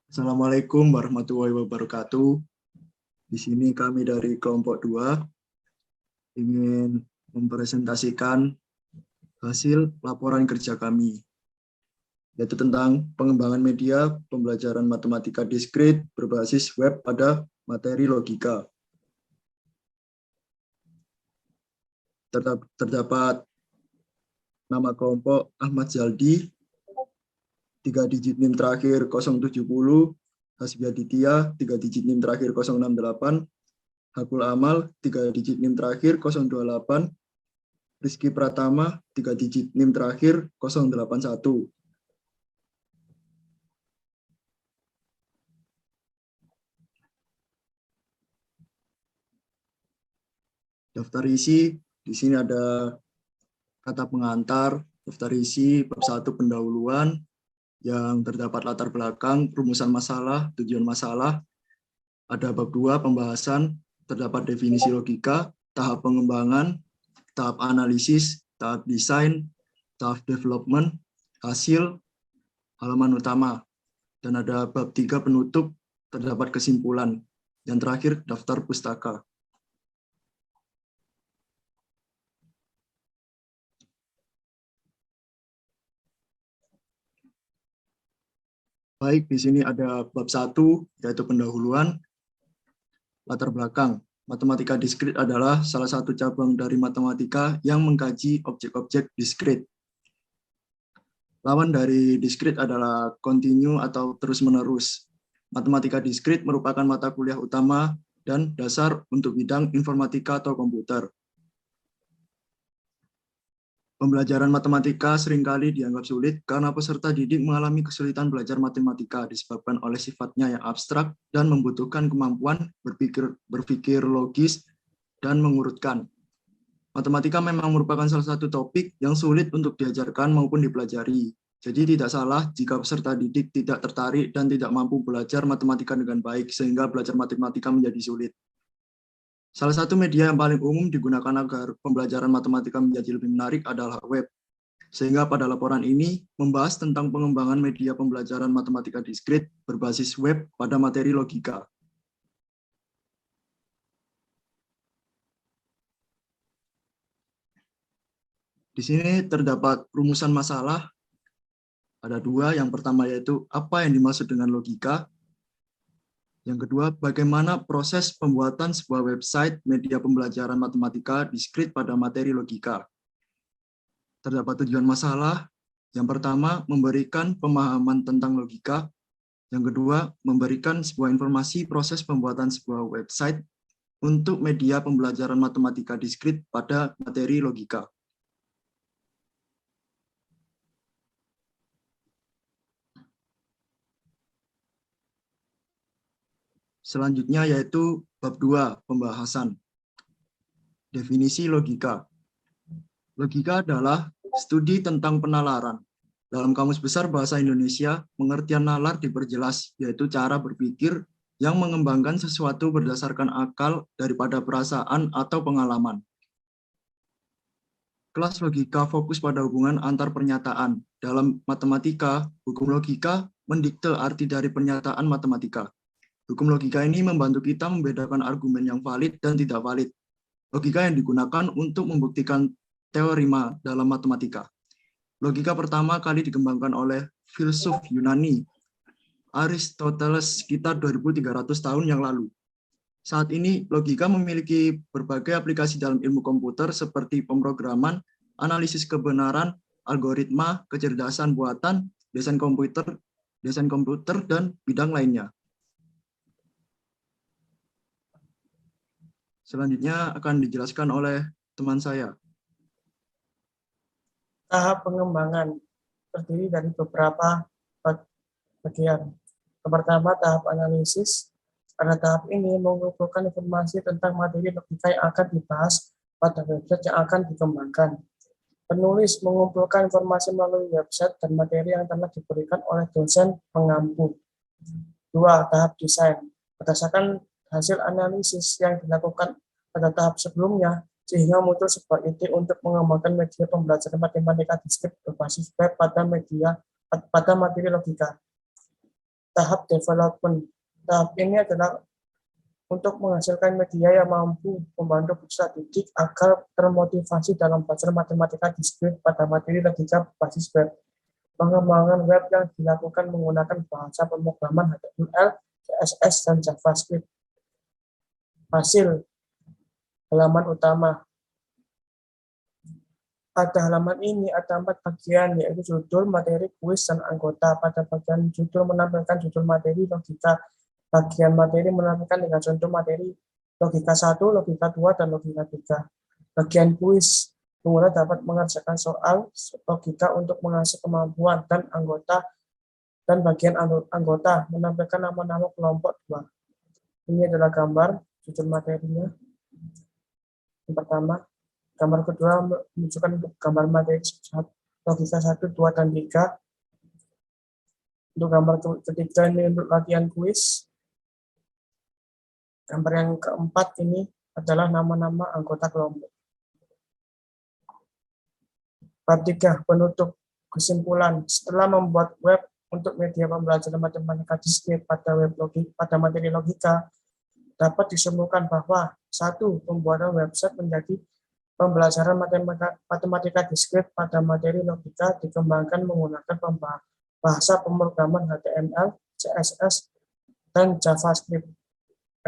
Assalamualaikum warahmatullahi wabarakatuh. Di sini kami dari kelompok 2 ingin mempresentasikan hasil laporan kerja kami, yaitu tentang pengembangan media pembelajaran matematika diskrit berbasis web pada materi logika. Terdapat nama kelompok Ahmad Zaldi, 3 digit NIM terakhir 070, Hasbi Aditya, 3 digit NIM terakhir 068, Hakul Amal, 3 digit NIM terakhir 028, Rizky Pratama, 3 digit NIM terakhir 081. Daftar isi, di sini ada kata pengantar, daftar isi, bab 1 pendahuluan, yang terdapat latar belakang, rumusan masalah, tujuan masalah. Ada bab 2 pembahasan, terdapat definisi logika, tahap pengembangan, tahap analisis, tahap desain, tahap development, hasil, halaman utama. Dan ada bab 3 penutup, terdapat kesimpulan. Yang terakhir, daftar pustaka. Baik, di sini ada bab 1, yaitu pendahuluan. Latar belakang, matematika diskrit adalah salah satu cabang dari matematika yang mengkaji objek-objek diskrit. Lawan dari diskrit adalah kontinu atau terus-menerus. Matematika diskrit merupakan mata kuliah utama dan dasar untuk bidang informatika atau komputer. Pembelajaran matematika seringkali dianggap sulit karena peserta didik mengalami kesulitan belajar matematika disebabkan oleh sifatnya yang abstrak dan membutuhkan kemampuan berpikir logis dan mengurutkan. Matematika memang merupakan salah satu topik yang sulit untuk diajarkan maupun dipelajari. Jadi tidak salah jika peserta didik tidak tertarik dan tidak mampu belajar matematika dengan baik sehingga belajar matematika menjadi sulit. Salah satu media yang paling umum digunakan agar pembelajaran matematika menjadi lebih menarik adalah web. Sehingga pada laporan ini membahas tentang pengembangan media pembelajaran matematika diskrit berbasis web pada materi logika. Di sini terdapat rumusan masalah. Ada 2, yang pertama yaitu apa yang dimaksud dengan logika. Yang kedua, bagaimana proses pembuatan sebuah website media pembelajaran matematika diskrit pada materi logika. Terdapat tujuan masalah. Yang pertama, memberikan pemahaman tentang logika. Yang kedua, memberikan sebuah informasi proses pembuatan sebuah website untuk media pembelajaran matematika diskrit pada materi logika. Selanjutnya yaitu bab 2, pembahasan. Definisi logika. Logika adalah studi tentang penalaran. Dalam Kamus Besar Bahasa Indonesia, pengertian nalar diperjelas, yaitu cara berpikir yang mengembangkan sesuatu berdasarkan akal daripada perasaan atau pengalaman. Kelas logika fokus pada hubungan antar pernyataan. Dalam matematika, hukum logika mendikte arti dari pernyataan matematika. Hukum logika ini membantu kita membedakan argumen yang valid dan tidak valid. Logika yang digunakan untuk membuktikan teorema dalam matematika. Logika pertama kali dikembangkan oleh filsuf Yunani, Aristoteles, sekitar 2300 tahun yang lalu. Saat ini, logika memiliki berbagai aplikasi dalam ilmu komputer seperti pemrograman, analisis kebenaran, algoritma, kecerdasan buatan, desain komputer, dan bidang lainnya. Selanjutnya akan dijelaskan oleh teman saya. Tahap pengembangan terdiri dari beberapa bagian. Yang pertama, tahap analisis. Pada tahap ini mengumpulkan informasi tentang materi logika yang akan dibahas pada website yang akan dikembangkan. Penulis mengumpulkan informasi melalui website dan materi yang telah diberikan oleh dosen pengampu. 2. Tahap desain. Berdasarkan hasil analisis yang dilakukan pada tahap sebelumnya, sehingga muncul sebuah ide untuk mengembangkan media pembelajaran matematika diskrit berbasis web pada materi logika. tahap development. Tahap ini adalah untuk menghasilkan media yang mampu membantu peserta didik agar termotivasi dalam belajar matematika diskrit pada materi logika berbasis web. Pengembangan web yang dilakukan menggunakan bahasa pemrograman HTML, CSS, dan JavaScript. Hasil halaman utama. Pada halaman ini ada 4 bagian, yaitu judul, materi, kuis, dan anggota. Pada bagian judul menampilkan judul materi logika. Bagian materi menampilkan 3 contoh materi, logika 1, logika 2, dan logika 3. Bagian kuis, pengguna dapat mengerjakan soal logika untuk mengasah kemampuan dan anggota. Dan bagian anggota menampilkan nama-nama kelompok 2. Ini adalah gambar judul materinya. Yang pertama, gambar kedua menunjukkan gambar materi logika 1, 2, dan 3. Untuk gambar ketiga ini untuk latihan kuis. Gambar yang keempat ini adalah nama-nama anggota kelompok. Bab 3, penutup. Kesimpulan, setelah membuat web untuk media pembelajaran matematika diskrit pada materi logika, dapat disimpulkan bahwa 1. Pembuatan website menjadi pembelajaran matematika diskrit pada materi logika dikembangkan menggunakan bahasa pemrograman HTML, CSS, dan JavaScript.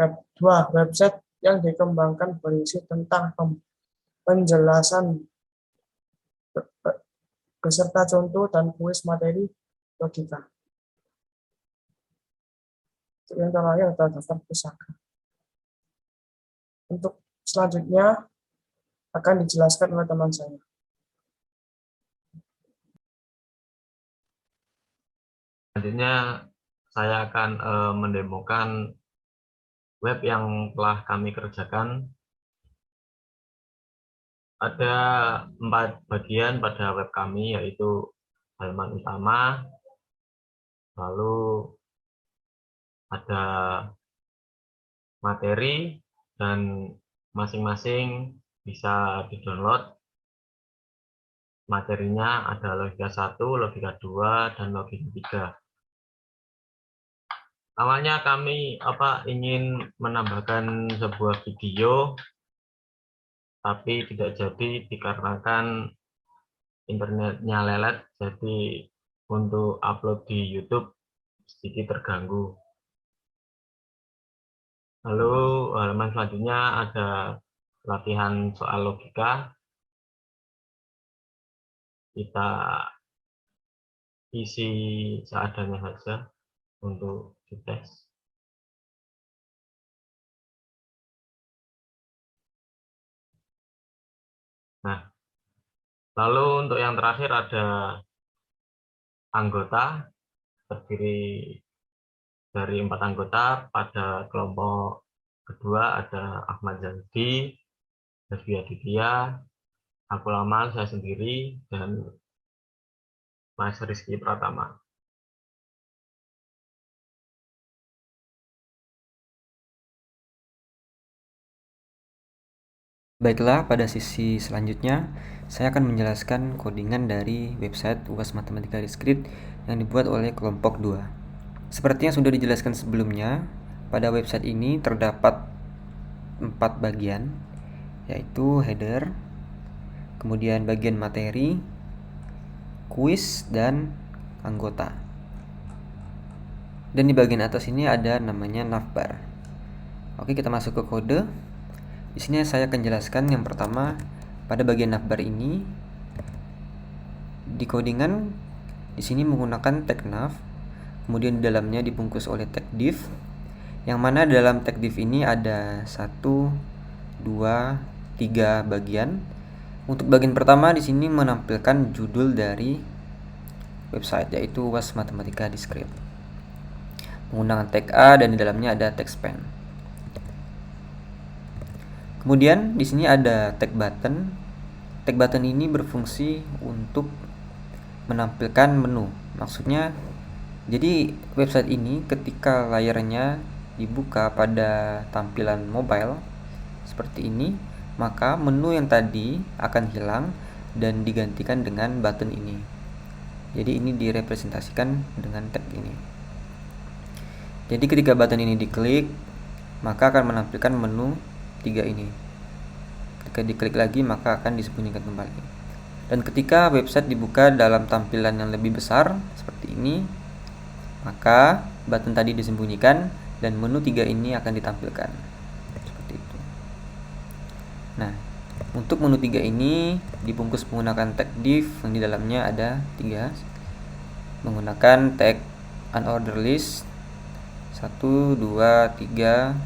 2. Website yang dikembangkan berisi tentang penjelasan beserta contoh dan kuis materi logika. Yang terakhir adalah daftar pusaka. Untuk selanjutnya akan dijelaskan oleh teman saya. Selanjutnya saya akan mendemokan web yang telah kami kerjakan. Ada 4 bagian pada web kami, yaitu halaman utama, lalu ada materi, dan masing-masing bisa di-download. Materinya ada logika 1, logika 2, dan logika 3. Awalnya kami ingin menambahkan sebuah video, tapi tidak jadi dikarenakan internetnya lelet, jadi untuk upload di YouTube sedikit terganggu. Lalu halaman selanjutnya ada latihan soal logika. Kita isi seadanya saja untuk dites. Nah, lalu untuk yang terakhir ada anggota, terdiri dari 4 anggota. Pada kelompok kedua ada Ahmad Zaldi, Hasbi Aditya, aku Lama, saya sendiri, dan Mas Rizky Pratama. Baiklah, pada sisi selanjutnya, saya akan menjelaskan codingan dari website UAS Matematika Diskrit yang dibuat oleh kelompok 2. Seperti yang sudah dijelaskan sebelumnya, pada website ini terdapat 4 bagian, yaitu header, kemudian bagian materi, kuis, dan anggota. Dan di bagian atas ini ada namanya navbar. Oke, kita masuk ke kode. Di sini saya akan jelaskan yang pertama, pada bagian navbar ini di codingan di sini menggunakan tag nav, kemudian di dalamnya dibungkus oleh tag div, yang mana dalam tag div ini ada 1, 2, 3 bagian. Untuk bagian pertama di sini menampilkan judul dari website, yaitu UAS Matematika Diskrit, menggunakan tag A, dan di dalamnya ada tag span. Kemudian di sini ada tag button. Tag button ini berfungsi untuk menampilkan menu. Maksudnya, jadi website ini ketika layarnya dibuka pada tampilan mobile seperti ini, maka menu yang tadi akan hilang dan digantikan dengan button ini. Jadi ini direpresentasikan dengan tag ini. Jadi ketika button ini diklik, maka akan menampilkan menu 3 ini. Ketika diklik lagi, maka akan disembunyikan kembali. Dan ketika website dibuka dalam tampilan yang lebih besar seperti ini, maka button tadi disembunyikan dan menu 3 ini akan ditampilkan. Seperti itu. Nah, untuk menu 3 ini dibungkus menggunakan tag div yang di dalamnya ada 3, menggunakan tag unordered list 1, 2, 3.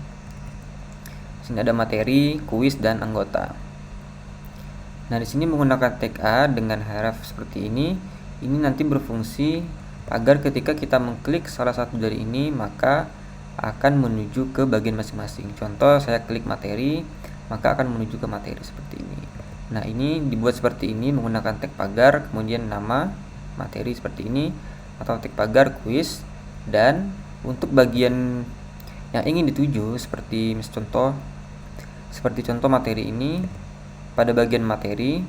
Sini ada materi, kuis, dan anggota. Nah, di sini menggunakan tag A dengan href seperti ini nanti berfungsi agar ketika kita mengklik salah satu dari ini, maka akan menuju ke bagian masing-masing. Contoh, saya klik materi, maka akan menuju ke materi seperti ini. Nah, ini dibuat seperti ini menggunakan tag pagar, kemudian nama materi seperti ini, atau tag pagar kuis. Dan untuk bagian yang ingin dituju seperti contoh materi ini, pada bagian materi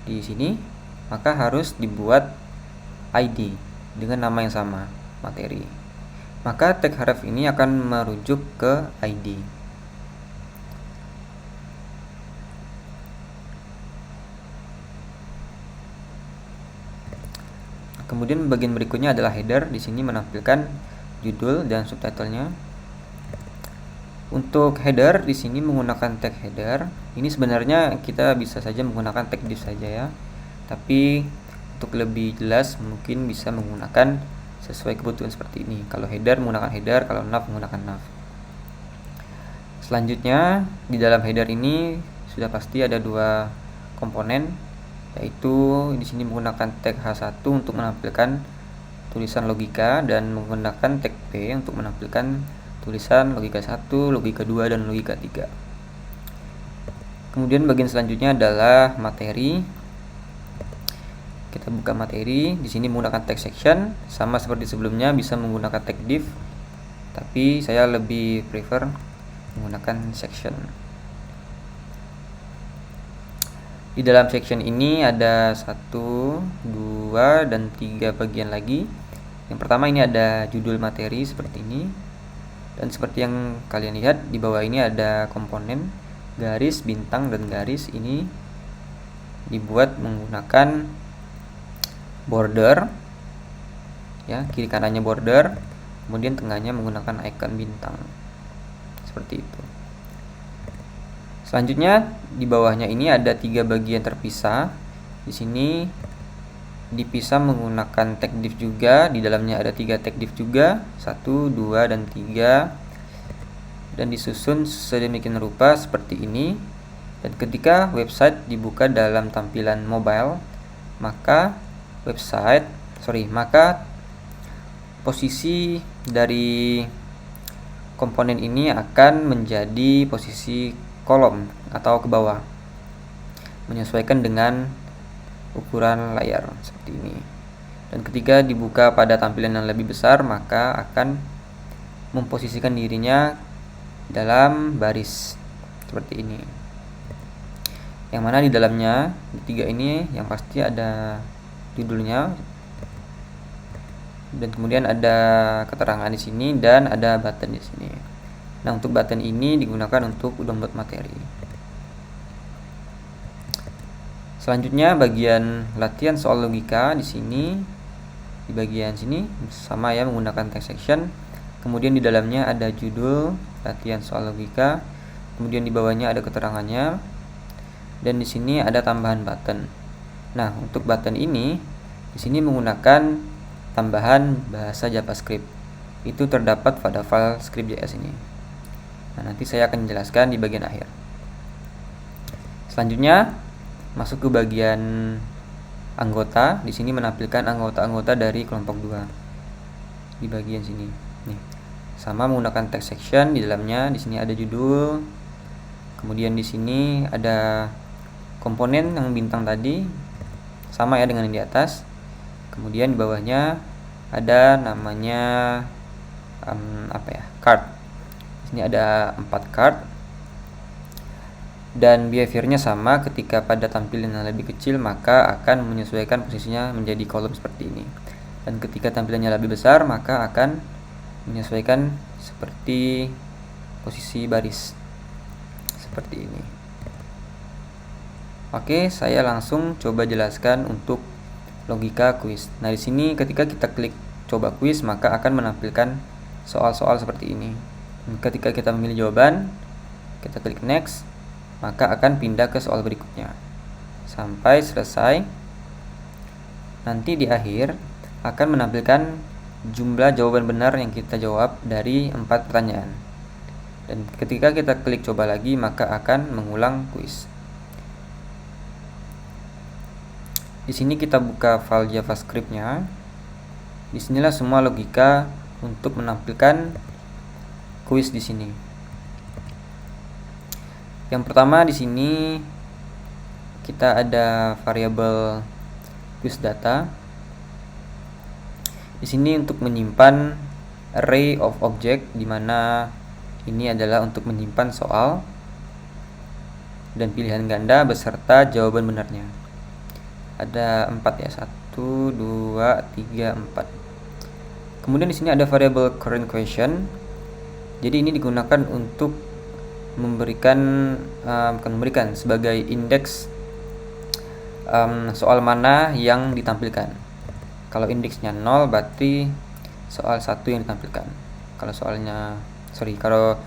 di sini maka harus dibuat ID dengan nama yang sama, materi. Maka tag href ini akan merujuk ke ID. Kemudian bagian berikutnya adalah header. Di sini menampilkan judul dan subtitlenya. Untuk header di sini menggunakan tag header. Ini sebenarnya kita bisa saja menggunakan tag div saja ya. Tapi untuk lebih jelas mungkin bisa menggunakan sesuai kebutuhan seperti ini. Kalau header menggunakan header, kalau nav menggunakan nav. Selanjutnya di dalam header ini sudah pasti ada 2 komponen, yaitu di sini menggunakan tag H1 untuk menampilkan tulisan logika dan menggunakan tag P untuk menampilkan tulisan logika 1, logika 2, dan logika 3. Kemudian bagian selanjutnya adalah materi. Kita buka materi, di sini menggunakan tag section, sama seperti sebelumnya bisa menggunakan tag div, tapi saya lebih prefer menggunakan section. Di dalam section ini ada 1, 2, dan 3 bagian lagi. Yang pertama ini ada judul materi seperti ini, dan seperti yang kalian lihat di bawah ini ada komponen garis, bintang, dan garis. Ini dibuat menggunakan border ya, kiri kanannya border, kemudian tengahnya menggunakan icon bintang seperti itu. Selanjutnya di bawahnya ini ada 3 bagian terpisah. Di sini dipisah menggunakan tag div juga, di dalamnya ada 3 tag div juga, 1, 2, dan 3, dan disusun sedemikian rupa seperti ini. Dan ketika website dibuka dalam tampilan mobile, maka posisi dari komponen ini akan menjadi posisi kolom atau ke bawah, menyesuaikan dengan ukuran layar seperti ini. Dan ketika dibuka pada tampilan yang lebih besar, maka akan memposisikan dirinya dalam baris seperti ini, yang mana di dalamnya di 3 ini yang pasti ada judulnya, dan kemudian ada keterangan di sini, dan ada button di sini. Nah, untuk button ini digunakan untuk download materi. Selanjutnya bagian latihan soal logika. Di sini di bagian sini sama ya, menggunakan tag section. Kemudian di dalamnya ada judul latihan soal logika, kemudian di bawahnya ada keterangannya, dan di sini ada tambahan button. Nah, untuk button ini di sini menggunakan tambahan bahasa JavaScript. Itu terdapat pada file script.js ini. Nah, nanti saya akan menjelaskan di bagian akhir. Selanjutnya masuk ke bagian anggota. Di sini menampilkan anggota-anggota dari kelompok 2. Di bagian sini. Nih. Sama menggunakan tag section, di dalamnya di sini ada judul. Kemudian di sini ada komponen yang bintang tadi, sama ya dengan yang di atas. Kemudian di bawahnya ada namanya card. Di sini ada 4 card, dan behaviornya sama. Ketika pada tampilan yang lebih kecil, maka akan menyesuaikan posisinya menjadi kolom seperti ini, dan ketika tampilannya lebih besar, maka akan menyesuaikan seperti posisi baris seperti ini. Oke, saya langsung coba jelaskan untuk logika kuis. Nah, di sini ketika kita klik coba kuis, maka akan menampilkan soal-soal seperti ini. Ketika kita memilih jawaban, kita klik next, maka akan pindah ke soal berikutnya sampai selesai. Nanti di akhir akan menampilkan jumlah jawaban benar yang kita jawab dari 4 pertanyaan. Dan ketika kita klik coba lagi, maka akan mengulang kuis. Di sini kita buka file JavaScript-nya. Disinilah semua logika untuk menampilkan kuis di sini. Yang pertama di sini kita ada variabel quiz data. Di sini untuk menyimpan array of object, di mana ini adalah untuk menyimpan soal dan pilihan ganda beserta jawaban benarnya. Ada 4 ya, 1, 2, 3, 4. Kemudian di sini ada variabel current question. Jadi ini digunakan untuk memberikan sebagai indeks soal mana yang ditampilkan. Kalau indeksnya 0 berarti soal 1 yang ditampilkan. Kalau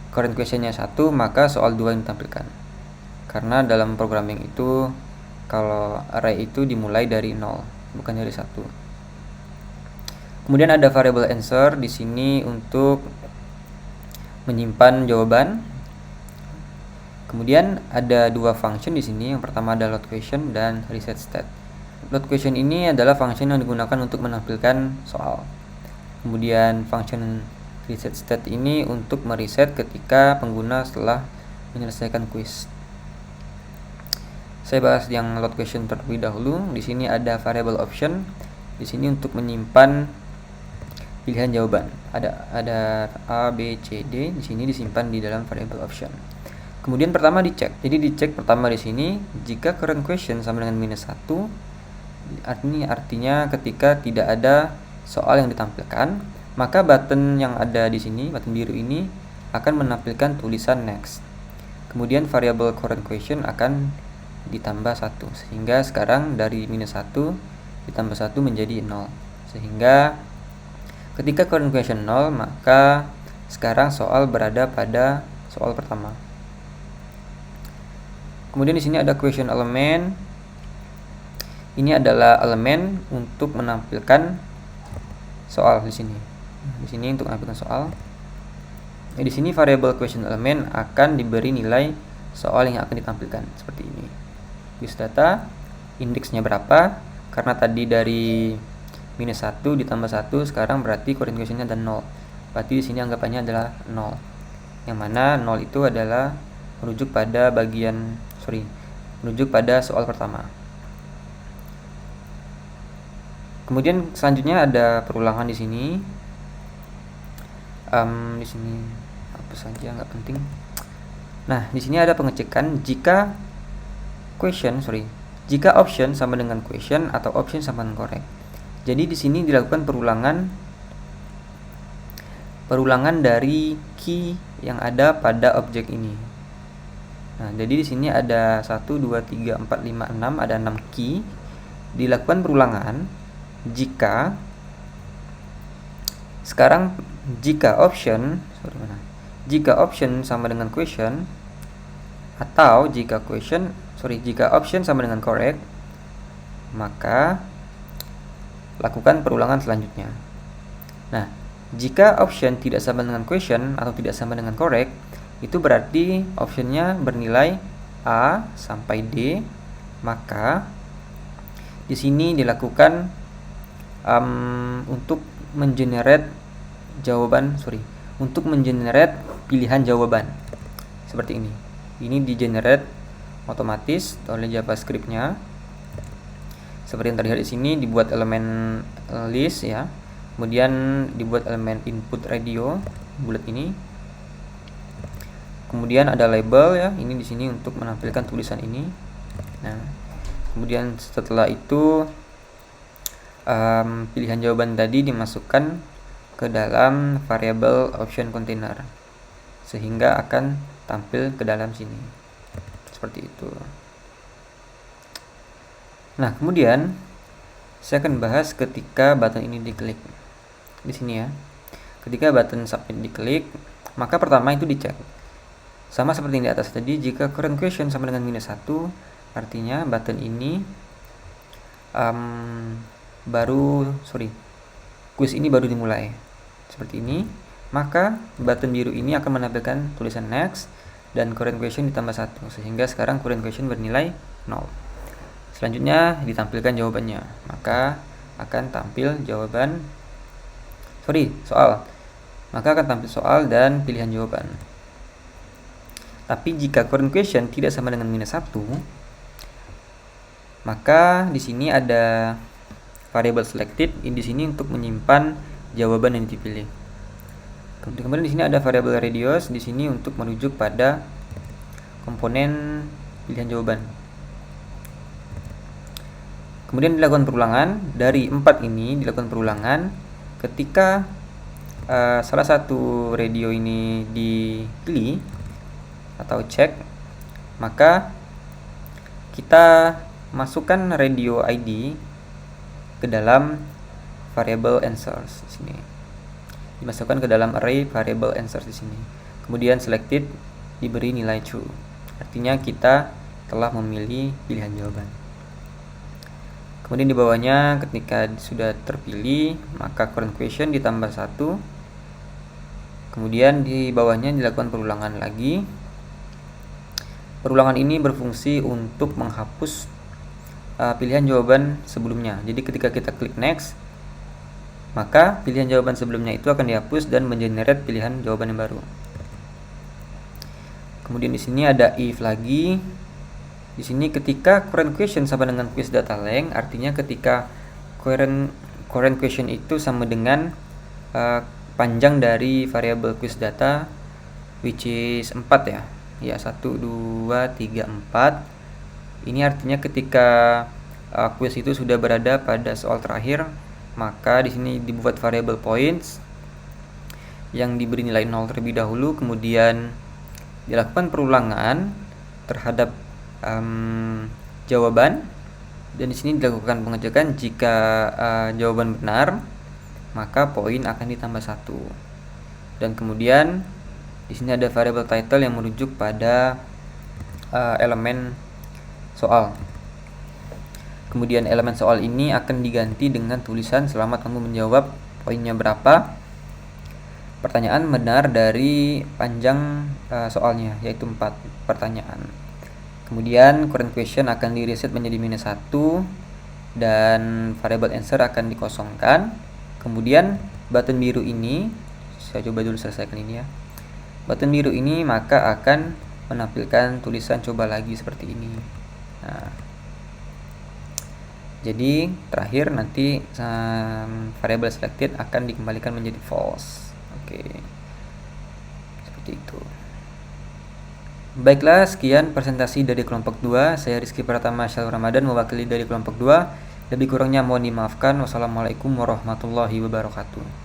current questionnya 1, maka soal 2 yang ditampilkan. Karena dalam programming itu kalau array itu dimulai dari 0, bukan dari 1. Kemudian ada variable answer di sini untuk menyimpan jawaban. Kemudian ada 2 function di sini. Yang pertama ada load question dan reset state. Load question ini adalah function yang digunakan untuk menampilkan soal. Kemudian function reset state ini untuk mereset ketika pengguna setelah menyelesaikan quiz. Saya bahas yang load question terlebih dahulu. Di sini ada variable option. Di sini untuk menyimpan pilihan jawaban. Ada A, B, C, D. Di sini disimpan di dalam variable option. Kemudian pertama dicek. Jadi dicek pertama di sini jika current question sama dengan -1, artinya ketika tidak ada soal yang ditampilkan, maka button yang ada di sini, button biru ini akan menampilkan tulisan next. Kemudian variable current question akan ditambah 1, sehingga sekarang dari -1 ditambah 1 menjadi 0. Sehingga ketika current question 0, maka sekarang soal berada pada soal pertama. Kemudian di sini ada question element. Ini adalah elemen untuk menampilkan soal di sini. Di sini untuk menampilkan soal. Di sini variable question element akan diberi nilai soal yang akan ditampilkan seperti ini. Quiz data, indeksnya berapa? Karena tadi dari -1 ditambah 1, sekarang berarti current questionnya ada 0. Berarti di sini anggapannya adalah 0. Yang mana 0 itu adalah merujuk pada soal pertama. Kemudian selanjutnya ada perulangan di sini. Di sini apa saja nggak penting. Nah, di sini ada pengecekan jika option sama dengan question atau option sama dengan correct. Jadi di sini dilakukan perulangan dari key yang ada pada objek ini. Nah, jadi di sini ada 1, 2, 3, 4, 5, 6, ada 6 key. Dilakukan perulangan jika option sama dengan question, atau jika option sama dengan correct, maka lakukan perulangan selanjutnya. Nah, jika option tidak sama dengan question atau tidak sama dengan correct, itu berarti optionnya bernilai A sampai D, maka di sini dilakukan untuk mengenerate pilihan jawaban seperti ini. Ini di-generate otomatis oleh JavaScript-nya. Seperti yang terlihat di sini, dibuat elemen list ya. Kemudian dibuat elemen input radio bulat ini. Kemudian ada label ya. Ini di sini untuk menampilkan tulisan ini. Nah, kemudian setelah itu pilihan jawaban tadi dimasukkan ke dalam variable option container, sehingga akan tampil ke dalam sini seperti itu. Nah, kemudian saya akan bahas ketika button ini diklik di sini ya. Ketika button submit diklik, maka pertama itu dicek sama seperti yang di atas tadi. Jika current question sama dengan -1, artinya button ini quiz ini baru dimulai seperti ini. Maka button biru ini akan menampilkan tulisan next dan current question ditambah 1, sehingga sekarang current question bernilai 0. Selanjutnya ditampilkan jawabannya, maka akan tampil soal dan pilihan jawaban. Tapi jika current question tidak sama dengan -1, maka di sini ada variable selected di sini untuk menyimpan jawaban yang dipilih. Kemudian di sini ada variable radius di sini untuk merujuk pada komponen pilihan jawaban. Kemudian dilakukan perulangan. Dari 4 ini dilakukan perulangan ketika salah satu radio ini dipilih atau cek, maka kita masukkan radio ID ke dalam variable answers di sini. Dimasukkan ke dalam array variable answers di sini. Kemudian selected diberi nilai true. Artinya kita telah memilih pilihan jawaban. Kemudian di bawahnya ketika sudah terpilih, maka current question ditambah 1. Kemudian di bawahnya dilakukan perulangan lagi. Perulangan ini berfungsi untuk menghapus pilihan jawaban sebelumnya. Jadi ketika kita klik next, maka pilihan jawaban sebelumnya itu akan dihapus dan mengenerate pilihan jawaban yang baru. Kemudian di sini ada if lagi. Di sini ketika current question sama dengan quiz data length, artinya ketika current question itu sama dengan panjang dari variable quiz data, which is 4 ya. Ya, 1, 2, 3, 4. Ini artinya ketika quiz itu sudah berada pada soal terakhir, maka di sini dibuat variable points yang diberi nilai 0 terlebih dahulu, kemudian dilakukan perulangan terhadap jawaban, dan di sini dilakukan pengecekan. Jika jawaban benar, maka poin akan ditambah 1. Dan kemudian di sini ada variable title yang merujuk pada elemen soal. Kemudian elemen soal ini akan diganti dengan tulisan selamat kamu menjawab poinnya berapa. Pertanyaan benar dari panjang soalnya, yaitu 4 pertanyaan. Kemudian current question akan di reset menjadi -1 dan variable answer akan dikosongkan. Kemudian button biru ini, saya coba dulu selesaikan ini ya. Button biru ini maka akan menampilkan tulisan coba lagi seperti ini. Nah, jadi terakhir nanti variable selected akan dikembalikan menjadi false. Oke. Seperti itu. Baiklah, sekian presentasi dari kelompok 2. Saya Rizky Pratama Syarul Ramadan mewakili dari kelompok 2. Lebih kurangnya mohon dimaafkan. Wassalamualaikum warahmatullahi wabarakatuh.